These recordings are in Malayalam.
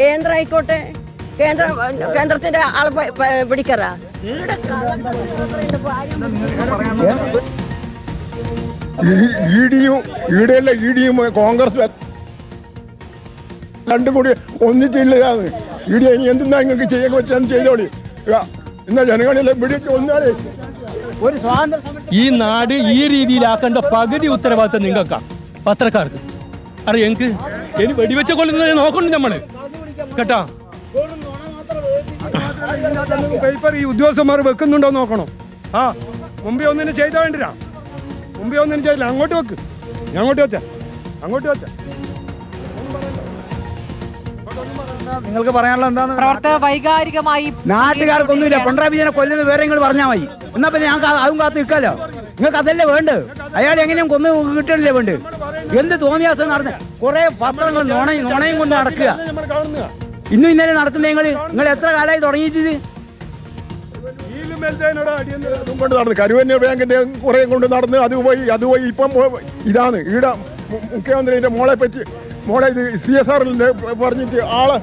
കേന്ദ്രം ആയിക്കോട്ടെ, കേന്ദ്രത്തിന്റെ ആൾ പിടിക്കറാ ഇഡിയും കോൺഗ്രസ് രണ്ടും കൂടി ഒന്നിച്ചില്ലതാണ്. ഇനി എന്തെന്നാ നിങ്ങൾക്ക് ചെയ്യാൻ പറ്റാന്ന് ചെയ്തോളി. എന്നാ ജനങ്ങളെല്ലാം ഇവിടേക്ക് ഒന്നാലേ ഒരു സ്വാതന്ത്ര്യ ഈ നാട് ഈ രീതിയിലാക്കേണ്ട പകുതി ഉത്തരവാദിത്തം നിങ്ങൾക്കാ, പത്രക്കാർക്ക് അറിയാം. എനിക്ക് ഇനി വെടിവെച്ച കൊല്ലുന്നത് നോക്കണ്ട നമ്മള് കേട്ടാ. പേപ്പർ ഈ ഉദ്യോഗസ്ഥന്മാർ വെക്കുന്നുണ്ടോ നോക്കണം. ആ മുമ്പേ ഒന്നിനും ചെയ്താ വേണ്ടിരാ, മുമ്പേ ഒന്നിനും ചെയ്തില്ല. അങ്ങോട്ട് വെക്ക്, അങ്ങോട്ട് വെച്ച. നിങ്ങൾക്ക് പറയാനുള്ള എന്താണ്? പ്രവർത്തകർ വൈകാരികമായി നാട്ടുകാർക്കൊന്നുമില്ല. പിണറായി വിജയനെ കൊല്ലുന്ന വേറെ നിങ്ങൾ പറഞ്ഞാൽ മതി. എന്നാ പിന്നെ ഞങ്ങൾക്ക് അതും കാത്ത് നിൽക്കാലോ. നിങ്ങൾക്ക് അതല്ലേ വേണ്ട. അയാൾ എങ്ങനെയും കൊന്ന് കിട്ടല്ലേ വേണ്ട. എന്ത് തോന്നിയാസം നടന്ന് കുറെ പത്രങ്ങൾ നുണയും കൊണ്ട് നടക്കുക. ഇന്നും ഇന്നലെ നടക്കുന്ന നിങ്ങൾ എത്ര കാലമായി തുടങ്ങിയിട്ട്? കരുവന്നൂർ ബാങ്കിന്റെ കുറെ കൊണ്ട് നടന്ന് അത് പോയി ഇപ്പം ഇതാണ് ഈടെ മുഖ്യമന്ത്രിന്റെ മോളെ ഇത് CSR പറഞ്ഞിട്ട് ആള്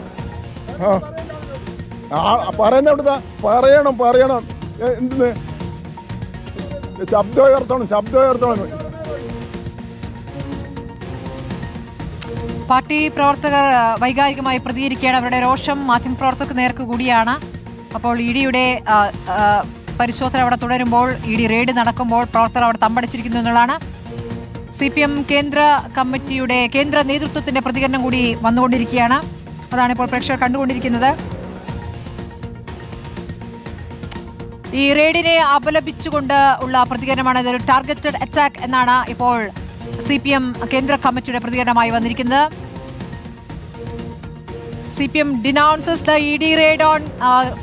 പറയുന്ന പറയണം എന്തിന് ശബ്ദം ഉയർത്തണം. പാർട്ടി പ്രവർത്തകർ വൈകാരികമായി പ്രതികരിക്കുകയാണ്. അവരുടെ രോഷം മാധ്യമപ്രവർത്തകർക്ക് നേർക്ക് കൂടിയാണ്. അപ്പോൾ ഇഡിയുടെ പരിശോധന അവിടെ തുടരുമ്പോൾ, ഇഡി റെയ്ഡ് നടക്കുമ്പോൾ പ്രവർത്തകർ അവിടെ തമ്പടിച്ചിരിക്കുന്നു എന്നുള്ളതാണ്. CPM കേന്ദ്ര കമ്മിറ്റിയുടെ കേന്ദ്ര നേതൃത്വത്തിന്റെ പ്രതികരണം കൂടി വന്നുകൊണ്ടിരിക്കുകയാണ്. അതാണ് ഇപ്പോൾ പ്രേക്ഷകർ കണ്ടുകൊണ്ടിരിക്കുന്നത്. ഈ റെയ്ഡിനെ അപലപിച്ചുകൊണ്ട് ഉള്ള പ്രതികരണമാണ്. ഇതൊരു ടാർഗറ്റഡ് അറ്റാക്ക് എന്നാണ് ഇപ്പോൾ CPM കേന്ദ്ര കമ്മിറ്റിയുടെ പ്രതികരണമായി വന്നിരിക്കുന്നത്. CPM denounces the ED raid on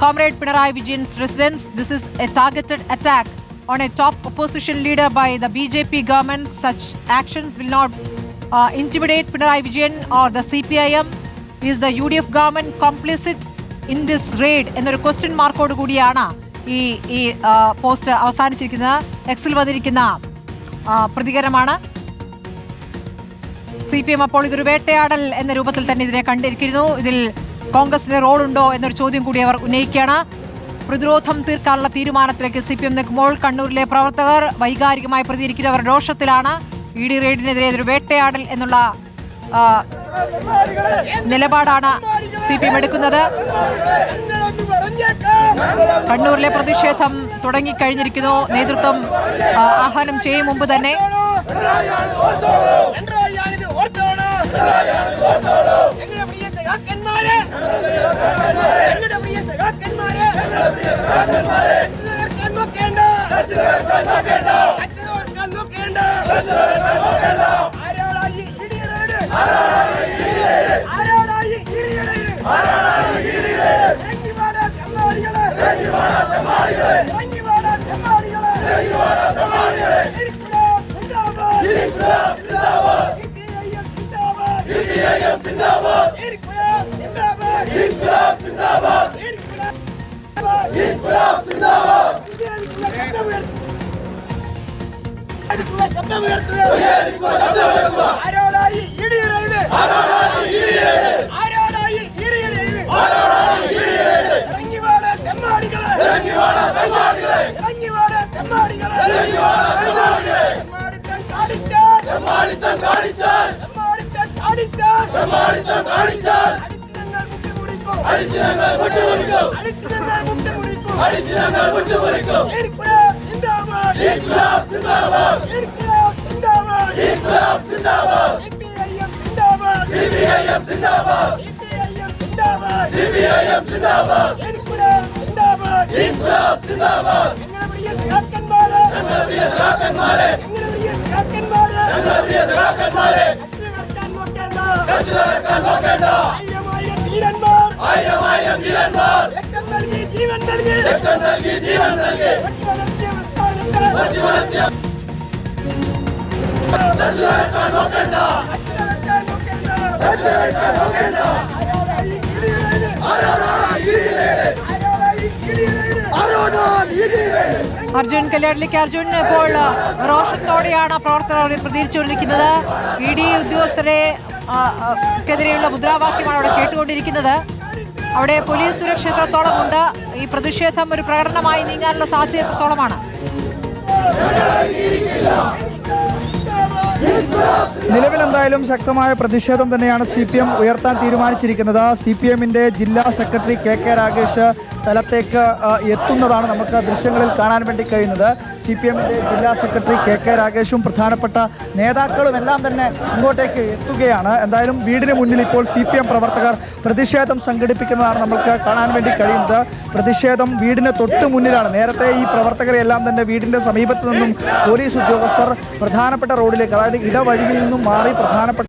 Comrade Pinarayi Vijayan's residence. This is a targeted attack on a top opposition leader by the BJP government. Such actions will not intimidate Pinarayi Vijayan or the CPIM. Is the UDF government complicit in this raid? എന്നൊരു ക്വസ്റ്റ്യൻ മാർക്കോട് കൂടിയാണ് ഈ പോസ്റ്റ് അവസാനിച്ചിരിക്കുന്നത്. എക്സിൽ വന്നിരിക്കുന്ന പ്രതികരണമാണ്. CPM അപ്പോൾ ഇതൊരു വേട്ടയാടൽ എന്ന രൂപത്തിൽ തന്നെ ഇതിനെ കണ്ടിരിക്കുന്നു. ഇതിൽ കോൺഗ്രസിന്റെ റോളുണ്ടോ എന്നൊരു ചോദ്യം കൂടി അവർ ഉന്നയിക്കുകയാണ്. പ്രതിരോധം തീർക്കാനുള്ള തീരുമാനത്തിലേക്ക് CPM നിൽക്കുമ്പോൾ കണ്ണൂരിലെ പ്രവർത്തകർ വൈകാരികമായി പ്രതികരിക്കുന്നവർ രോഷത്തിലാണ്. ED റെയ്ഡിനെതിരെ ഇതൊരു വേട്ടയാടൽ എന്നുള്ള നിലപാടാണ് CPM എടുക്കുന്നത്. കണ്ണൂരിലെ പ്രതിഷേധം തുടങ്ങിക്കഴിഞ്ഞിരിക്കുന്നു. നേതൃത്വം ആഹ്വാനം ചെയ്യും മുമ്പ് തന്നെ അർജുൻ കല്യാണിലേക്ക്. അർജുൻ, ഇപ്പോൾ രോഷത്തോടെയാണ് പ്രവർത്തകർ പ്രതികരിച്ചുകൊണ്ടിരിക്കുന്നത്. ED ഉദ്യോഗസ്ഥരെ ക്കെതിരെയുള്ള മുദ്രാവാക്യമാണ് അവിടെ കേട്ടുകൊണ്ടിരിക്കുന്നത്. അവിടെ പോലീസ് സുരക്ഷ എത്രത്തോളം ഉണ്ട്, ഈ പ്രതിഷേധം ഒരു പ്രകടനമായി നീങ്ങാനുള്ള സാധ്യത എത്രത്തോളമാണ്? നിലവിൽ എന്തായാലും ശക്തമായ പ്രതിഷേധം തന്നെയാണ് CPM ഉയർത്താൻ തീരുമാനിച്ചിരിക്കുന്നത്. CPMന്റെ ജില്ലാ സെക്രട്ടറി KK രാഗേഷ് സ്ഥലത്തേക്ക് എത്തുന്നതാണ് നമുക്ക് ദൃശ്യങ്ങളിൽ കാണാൻ വേണ്ടി കഴിയുന്നത്. CPMന്റെ ജില്ലാ സെക്രട്ടറി KK രാഗേഷും പ്രധാനപ്പെട്ട നേതാക്കളും എല്ലാം തന്നെ ഇങ്ങോട്ടേക്ക് എത്തുകയാണ്. എന്തായാലും വീടിന് മുന്നിൽ ഇപ്പോൾ CPM പ്രവർത്തകർ പ്രതിഷേധം സംഘടിപ്പിക്കുന്നതാണ് നമുക്ക് കാണാൻ വേണ്ടി കഴിയുന്നത്. പ്രതിഷേധം വീടിന് തൊട്ട് മുന്നിലാണ്. നേരത്തെ ഈ പ്രവർത്തകരെല്ലാം തന്നെ വീടിന്റെ സമീപത്ത് നിന്നും പോലീസ് ഉദ്യോഗസ്ഥർ പ്രധാനപ്പെട്ട റോഡിലേക്ക്, അതായത് ഇടവഴിയിൽ നിന്നും മാറി പ്രധാനപ്പെട്ട